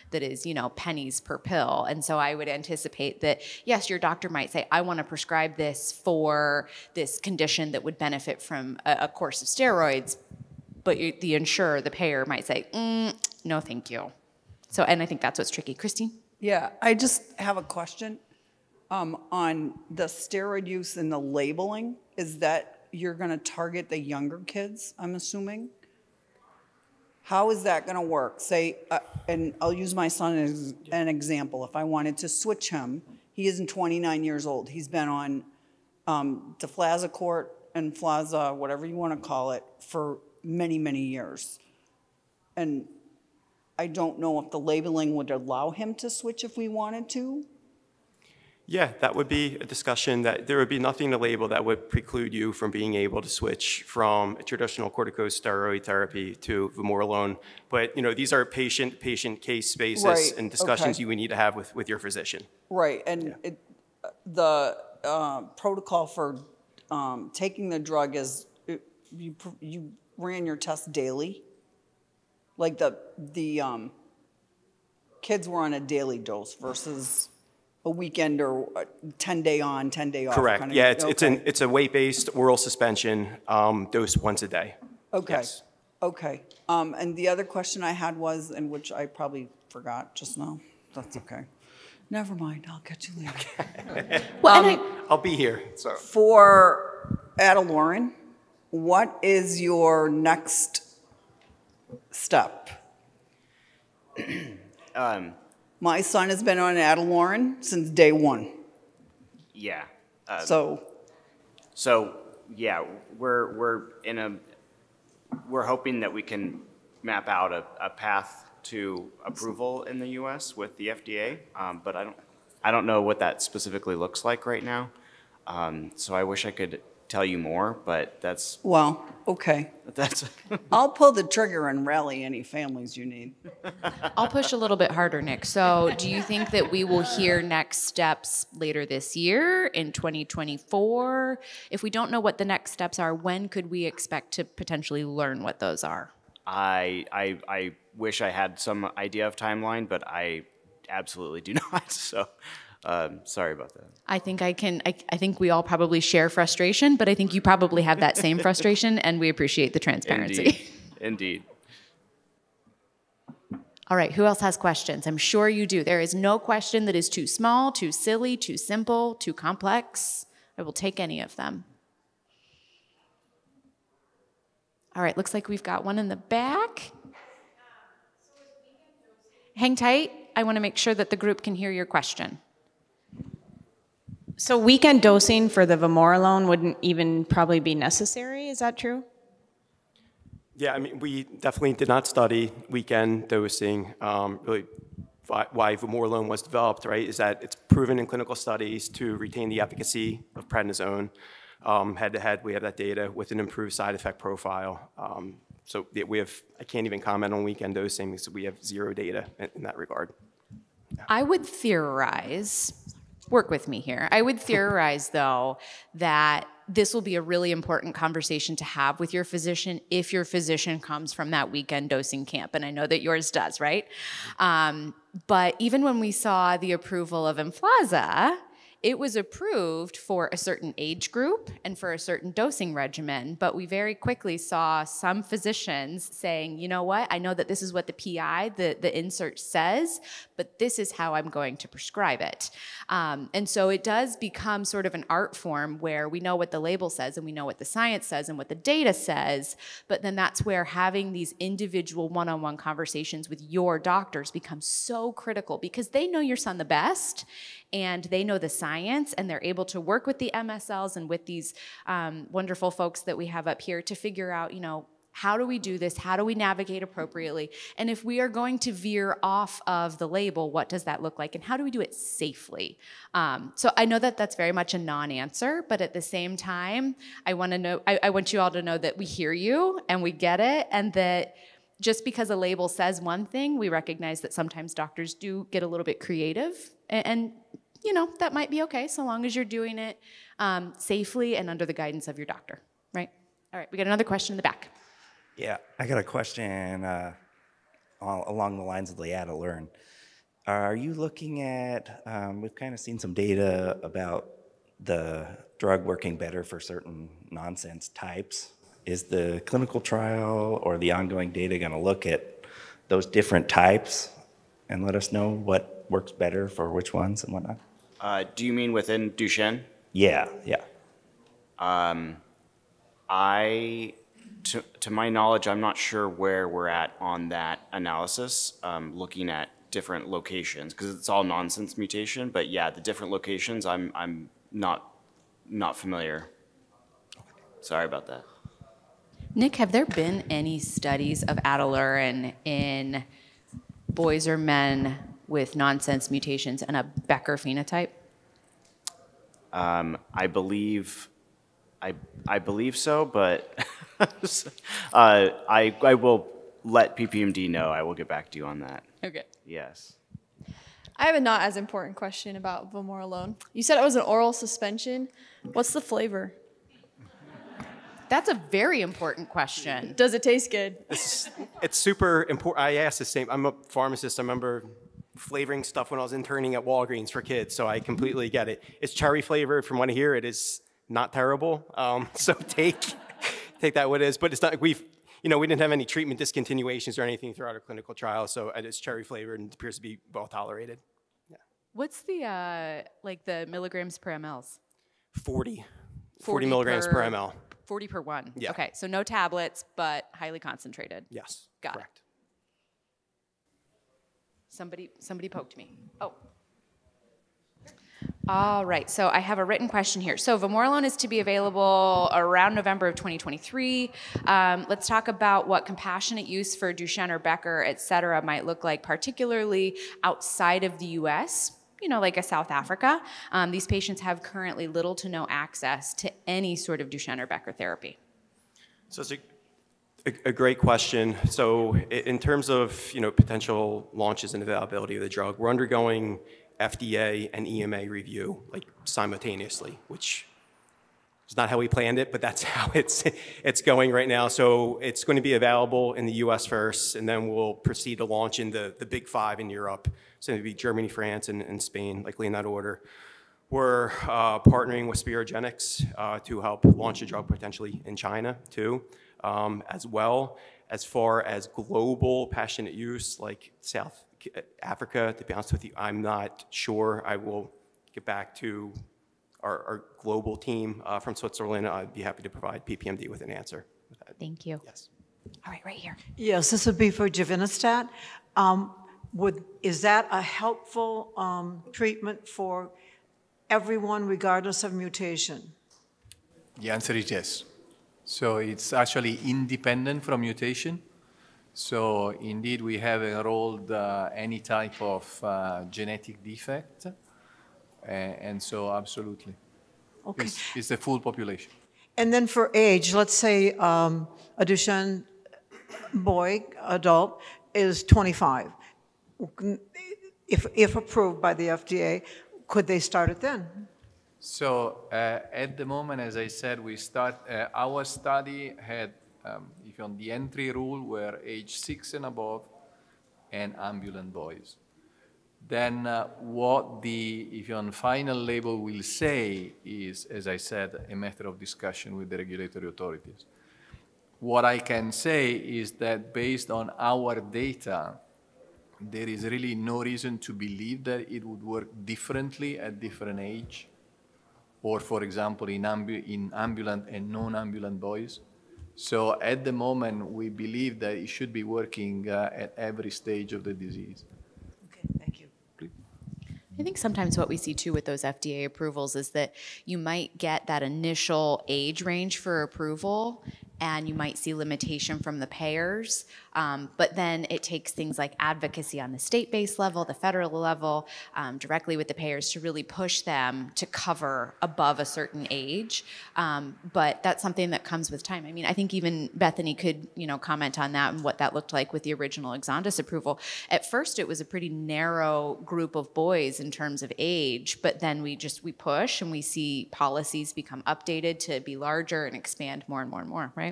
that is, pennies per pill. And so I would anticipate that, yes, your doctor might say, I want to prescribe this for this condition that would benefit from a course of steroids, but the insurer, the payer might say, no, thank you. So, and I think that's what's tricky. Christine? Yeah, I just have a question on the steroid use and the labeling. Is that you're going to target the younger kids, I'm assuming? How is that going to work? Say, and I'll use my son as an example. If I wanted to switch him, he isn't 29 years old. He's been on deflazacort Emflaza, whatever you want to call it, for many, many years. And I don't know if the labeling would allow him to switch if we wanted to. Yeah, that would be a discussion. That there would be nothing in the label that would preclude you from being able to switch from a traditional corticosteroid therapy to Vamorolone. But these are patient case basis Right, and discussions okay. you would need to have with your physician. Right, and the protocol for taking the drug is you ran your test daily. Like the kids were on a daily dose versus a weekend or a 10-day on, 10-day off. Correct. Kind of, Yeah, okay. it's a weight-based oral suspension dose once a day. Okay. Yes. Okay. And the other question I had was, and which I probably forgot just now. That's okay. Never mind. I'll catch you later. Well, I'll be here. So For Ataluren, what is your next step? My son has been on Ataluren since day one. Yeah. So Yeah, we're hoping that we can map out a path to approval in the U.S. with the FDA, but I don't know what that specifically looks like right now. So I wish I could tell you more, but that's well, okay. I'll pull the trigger and rally any families you need. I'll push a little bit harder, Nick. So do you think that we will hear next steps later this year in 2024? If we don't know what the next steps are, when could we expect to potentially learn what those are? I wish I had some idea of timeline, but I absolutely do not. So sorry about that. I think we all probably share frustration, but I think you probably have that same frustration, and we appreciate the transparency. Indeed. All right, who else has questions? I'm sure you do. There is no question that is too small, too silly, too simple, too complex. I will take any of them. All right, looks like we've got one in the back. Hang tight. I want to make sure that the group can hear your question. So weekend dosing for the Vamorolone wouldn't even probably be necessary, is that true? Yeah, I mean, we definitely did not study weekend dosing. Really, why Vamorolone was developed, right, is that it's proven in clinical studies to retain the efficacy of prednisone. Head-to-head, we have that data with an improved side effect profile. So I can't even comment on weekend dosing because we have zero data in that regard. I would theorize, work with me here, I would theorize, though, that this will be a really important conversation to have with your physician if your physician comes from that weekend dosing camp, and I know that yours does, right? But even when we saw the approval of Emflaza, it was approved for a certain age group and for a certain dosing regimen, but we very quickly saw some physicians saying, you know what, I know that this is what the PI, the insert says, but this is how I'm going to prescribe it. And so it does become sort of an art form where we know what the label says and we know what the science says and what the data says, but then that's where having these individual one-on-one conversations with your doctors becomes so critical because they know your son the best and they know the science, and they're able to work with the MSLs and with these wonderful folks that we have up here to figure out, you know, how do we do this? How do we navigate appropriately? And if we are going to veer off of the label, what does that look like? And how do we do it safely? So I know that that's very much a non-answer, but at the same time, I want to know, I want you all to know that we hear you and we get it, and that just because a label says one thing, we recognize that sometimes doctors do get a little bit creative, and you know, that might be okay so long as you're doing it safely and under the guidance of your doctor, right? All right, we got another question in the back. Yeah, I got a question along the lines of the Ataluren. Are you looking at, we've kind of seen some data about the drug working better for certain nonsense types. Is the clinical trial or the ongoing data going to look at those different types and let us know what works better for which ones and whatnot? Do you mean within Duchenne? Yeah. To my knowledge, I'm not sure where we're at on that analysis, looking at different locations, because it's all nonsense mutation, but yeah, the different locations, I'm not familiar. Sorry about that. Nick, have there been any studies of Ataluren in boys or men with nonsense mutations and a Becker phenotype? I believe so, but I will let PPMD know. I will get back to you on that. Okay. Yes. I have a not as important question about Vamorolone. You said it was an oral suspension. What's the flavor? That's a very important question. Does it taste good? It's super important. I asked the same. I'm a pharmacist. I remember flavoring stuff when I was interning at Walgreens for kids, so I completely get it. It's cherry flavored. From what I hear, it is not terrible. So take that what it is. But it's not. We didn't have any treatment discontinuations or anything throughout our clinical trial, so it is cherry flavored and appears to be well tolerated. Yeah. What's the the milligrams per mLs? 40 milligrams per ml. 40 per one. Yeah. Okay, so no tablets, but highly concentrated. Yes. Got correct. it. Somebody poked me. Oh. All right, so I have a written question here. So Vamorolone is to be available around November of 2023. Let's talk about what compassionate use for Duchenne or Becker, et cetera, might look like, particularly outside of the US, like a South Africa. These patients have currently little to no access to any sort of Duchenne or Becker therapy. So it's a great question. So in terms of potential launches and availability of the drug, we're undergoing FDA and EMA review simultaneously, which is not how we planned it, but that's how it's going right now. So it's going to be available in the US first, and then we'll proceed to launch in the big five in Europe. So it'll be Germany, France, and Spain, likely in that order. We're partnering with Spirogenics to help launch a drug potentially in China too, as well. As far as global passionate use, like South Africa, to be honest with you, I'm not sure. I will get back to our global team from Switzerland. I'd be happy to provide PPMD with an answer. Thank you. Yes. All right, right here. Yes, this would be for Givinostat. Is that a helpful treatment for everyone regardless of mutation? The answer is yes. So it's actually independent from mutation. So indeed, we have enrolled any type of genetic defect. And so absolutely. Okay. It's the full population. And then for age, let's say a Duchenne boy, adult, is 25. If approved by the FDA, could they start it then? So at the moment, as I said, we start, our study had, if on the entry rule, were age 6 and above and ambulant boys. Then what if you're on final label will say is, as I said, a matter of discussion with the regulatory authorities. What I can say is that based on our data, there is really no reason to believe that it would work differently at different age, or for example, in ambulant and non-ambulant boys. So at the moment, we believe that it should be working at every stage of the disease. Okay, thank you. I think sometimes what we see too with those FDA approvals is that you might get that initial age range for approval, and you might see limitation from the payers, but then it takes things like advocacy on the state-based level, the federal level, directly with the payers to really push them to cover above a certain age. But that's something that comes with time. I mean, I think even Bethany could, comment on that and what that looked like with the original Exondys approval. At first, it was a pretty narrow group of boys in terms of age, but then we push and we see policies become updated to be larger and expand more and more and more, right?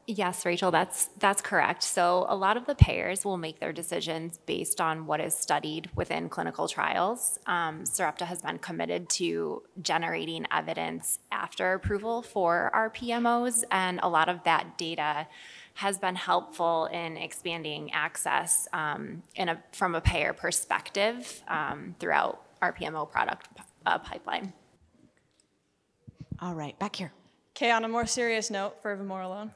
Yes, Rachel, that's correct. So a lot of the payers will make their decisions based on what is studied within clinical trials. Sarepta has been committed to generating evidence after approval for our PMOs, and a lot of that data has been helpful in expanding access from a payer perspective throughout our PMO product pipeline. All right, back here. Okay, on a more serious note for Vamorolone.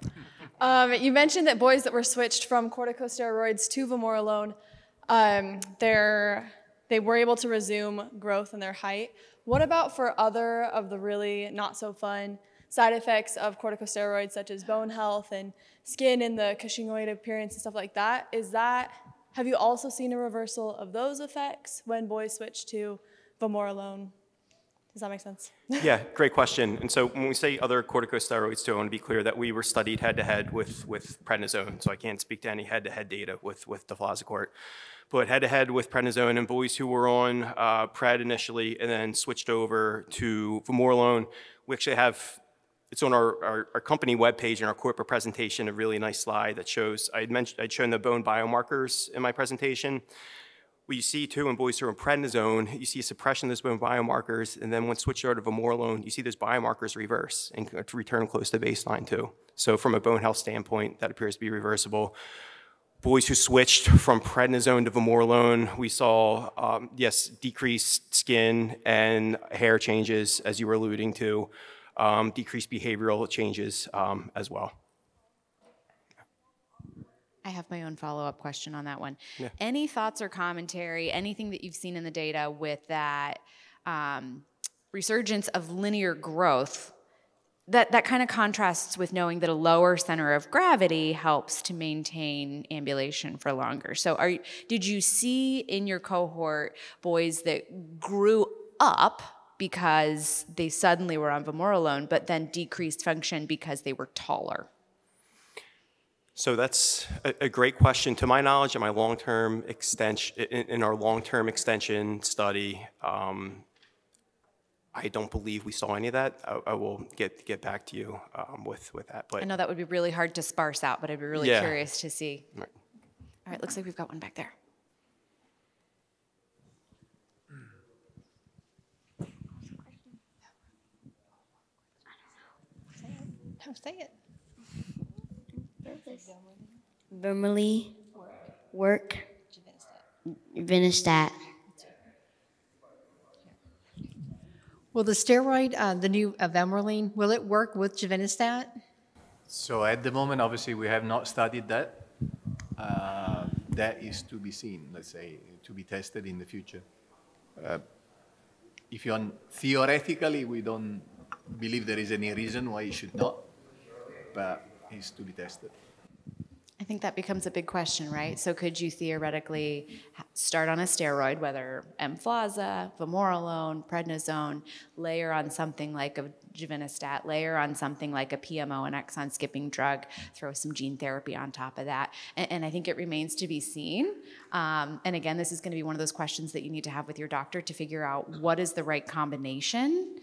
You mentioned that boys that were switched from corticosteroids to Vamorolone, their they were able to resume growth in their height. What about for other of the really not so fun side effects of corticosteroids, such as bone health and skin and the Cushingoid appearance and stuff like that? Have you also seen a reversal of those effects when boys switch to Vamorolone? Does that make sense? Yeah, great question. And so when we say other corticosteroids too, I want to be clear that we were studied head-to-head with prednisone, so I can't speak to any head-to-head data with deflazacort. But head-to-head with prednisone in boys who were on pred initially and then switched over to Vamorolone, we actually have, it's on our company webpage in our corporate presentation, a really nice slide that shows, I'd shown the bone biomarkers in my presentation. What you see too in boys who are on prednisone, you see suppression of those bone biomarkers, and then when switched over to Vamorolone, you see those biomarkers reverse and return close to baseline too. So from a bone health standpoint, that appears to be reversible. Boys who switched from prednisone to Vamorolone, we saw, yes, decreased skin and hair changes, as you were alluding to, decreased behavioral changes as well. I have my own follow-up question on that one. Yeah. Any thoughts or commentary, anything that you've seen in the data with that resurgence of linear growth, that kind of contrasts with knowing that a lower center of gravity helps to maintain ambulation for longer. So did you see in your cohort boys that grew up because they suddenly were on Vamorolone, but then decreased function because they were taller? So that's a great question. To my knowledge, in my long-term extension, in our long-term extension study, I don't believe we saw any of that. I will get back to you with that. But I know that would be really hard to sparse out, but I'd be really curious to see. Right. All right, looks like we've got one back there. No, say it. Vermily, work, Givinostat. Will the steroid, the new Vamorolone, will it work with Givinostat? So at the moment, obviously, we have not studied that. That is to be seen, let's say, to be tested in the future. Theoretically, we don't believe there is any reason why it should not, but it's to be tested. I think that becomes a big question, right? So could you theoretically start on a steroid, whether Emflaza, Vamorolone, prednisone, layer on something like a Givinostat, layer on something like a PMO, an exon skipping drug, throw some gene therapy on top of that. And I think it remains to be seen. And again, this is going to be one of those questions that you need to have with your doctor to figure out what is the right combination.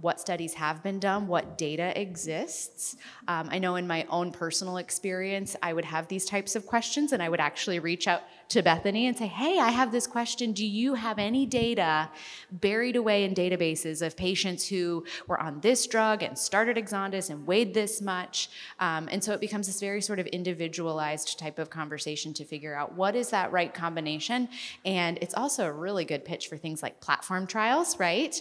What studies have been done, what data exists. I know in my own personal experience, I would have these types of questions and I would actually reach out to Bethany and say, hey, I have this question. Do you have any data buried away in databases of patients who were on this drug and started Exondys and weighed this much? And so it becomes this very sort of individualized type of conversation to figure out what is that right combination. And it's also a really good pitch for things like platform trials, right?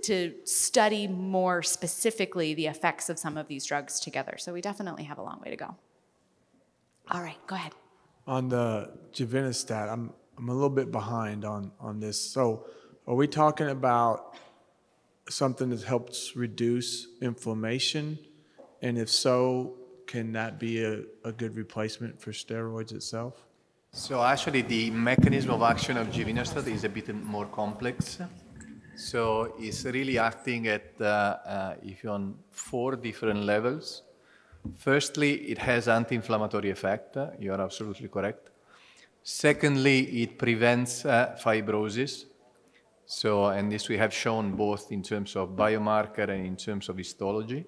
To study more specifically the effects of some of these drugs together. So we definitely have a long way to go. All right, go ahead. On the Givinostat, I'm a little bit behind on this. So are we talking about something that helps reduce inflammation? And if so, can that be a good replacement for steroids itself? So actually the mechanism of action of Givinostat is a bit more complex. So it's really acting at, if you're on 4 different levels. Firstly, it has anti-inflammatory effect. You are absolutely correct. Secondly, it prevents fibrosis. So, and this we have shown both in terms of biomarker and in terms of histology.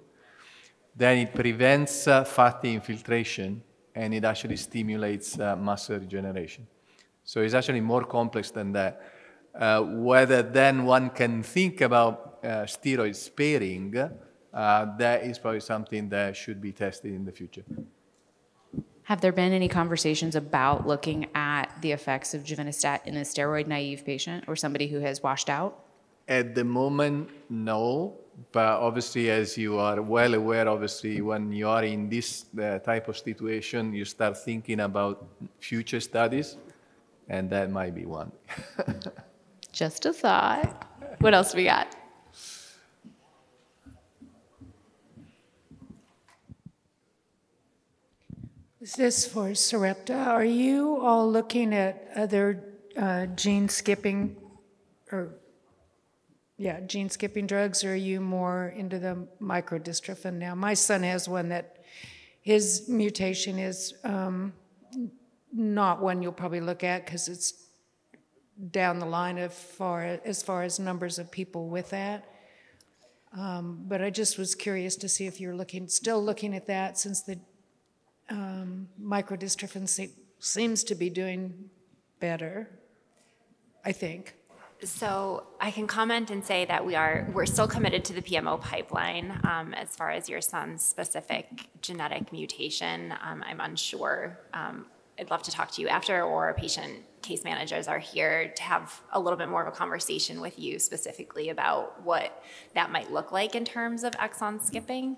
Then it prevents fatty infiltration, and it actually stimulates muscle regeneration. So it's actually more complex than that. Whether then one can think about steroid sparing, that is probably something that should be tested in the future. Have there been any conversations about looking at the effects of Givinostat in a steroid-naive patient or somebody who has washed out? At the moment, no. But obviously, as you are well aware, obviously, when you are in this type of situation, you start thinking about future studies. and that might be one. Just a thought. What else we got? Is this for Sarepta? Are you all looking at other gene skipping drugs, or are you more into the microdystrophin now? My son has one that his mutation is not one you'll probably look at because it's down the line as far as numbers of people with that. But I just was curious to see if you're still looking at that, since the microdystrophin seems to be doing better, I think. So I can comment and say that we're still committed to the PMO pipeline. As far as your son's specific genetic mutation, I'm unsure. I'd love to talk to you after, or patient case managers are here to have a little bit more of a conversation with you specifically about what that might look like in terms of exon skipping.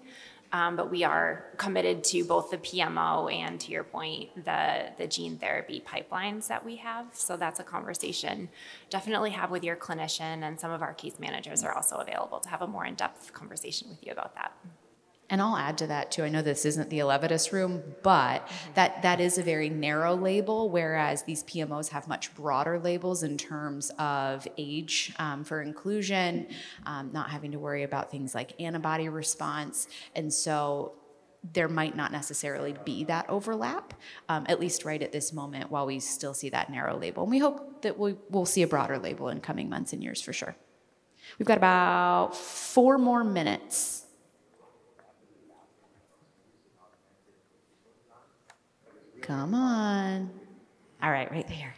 But we are committed to both the PMO and, to your point, the gene therapy pipelines that we have. So that's a conversation definitely have with your clinician, and some of our case managers are also available to have a more in-depth conversation with you about that. And I'll add to that too. I know this isn't the Elevatus room, but that is a very narrow label, whereas these PMOs have much broader labels in terms of age for inclusion, not having to worry about things like antibody response. And so there might not necessarily be that overlap, at least right at this moment, while we still see that narrow label. And we hope that we'll see a broader label in coming months and years for sure. We've got about 4 more minutes. Come on. All right, right there.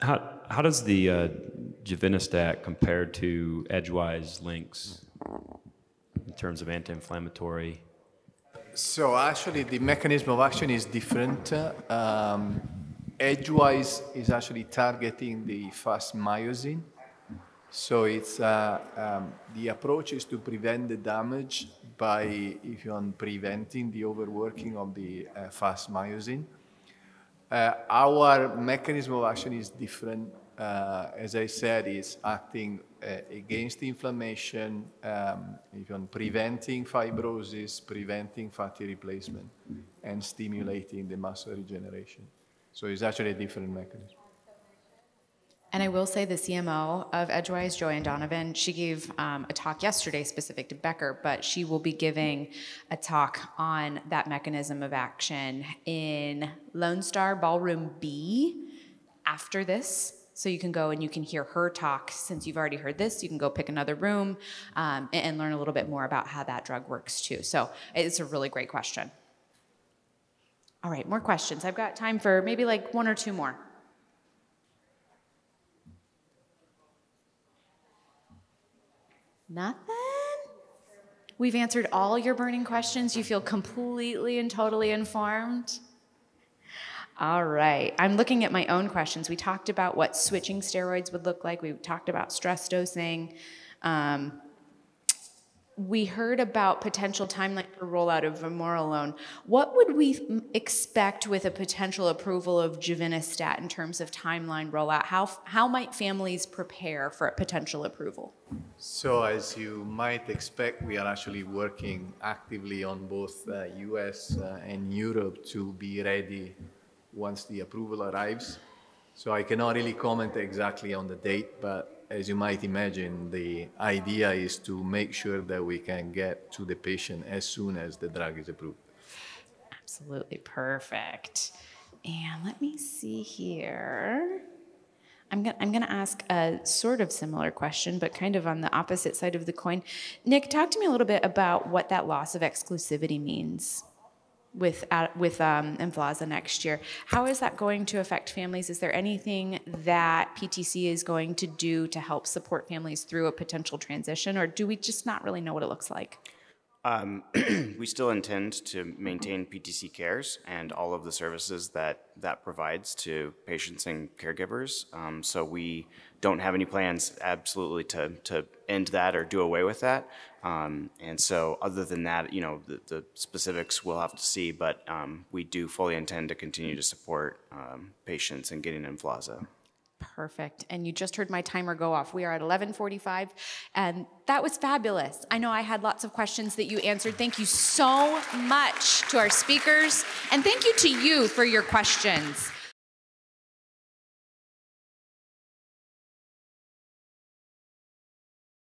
How does the Givinostat compare to edgewise links in terms of anti-inflammatory? So actually the mechanism of action is different. Edgewise is actually targeting the fast myosin. So it's the approach is to prevent the damage by, preventing the overworking of the fast myosin. Our mechanism of action is different. As I said, it's acting against the inflammation, preventing fibrosis, preventing fatty replacement, and stimulating the muscle regeneration. So it's actually a different mechanism. And I will say the CMO of Edgewise, Joanne Donovan, she gave a talk yesterday specific to Becker, but she will be giving a talk on that mechanism of action in Lone Star Ballroom B after this. So you can go and you can hear her talk. Since you've already heard this, you can go pick another room and learn a little bit more about how that drug works too. So it's a really great question. All right, more questions. I've got time for maybe like 1 or 2 more. Nothing? We've answered all your burning questions. You feel completely and totally informed? All right. I'm looking at my own questions. We talked about what switching steroids would look like. We talked about stress dosing. We heard about potential timeline for rollout of Vamorolone. What would we expect with a potential approval of Givinostat in terms of timeline rollout? How might families prepare for a potential approval? So as you might expect, we are actually working actively on both US and Europe to be ready once the approval arrives. So I cannot really comment exactly on the date, but as you might imagine, the idea is to make sure that we can get to the patient as soon as the drug is approved. Absolutely perfect. And let me see here. I'm gonna ask a sort of similar question, but kind of on the opposite side of the coin. Nick, talk to me a little bit about what that loss of exclusivity means with Emflaza next year. How is that going to affect families? Is there anything that PTC is going to do to help support families through a potential transition, or do we just not really know what it looks like? We still intend to maintain PTC cares and all of the services that provides to patients and caregivers. So we don't have any plans absolutely to end that or do away with that. And so other than that, you know, the specifics we'll have to see, but we do fully intend to continue to support patients in getting Emflaza. Perfect. And you just heard my timer go off. We are at 11:45, and that was fabulous. I know I had lots of questions that you answered. Thank you so much to our speakers, and thank you to you for your questions.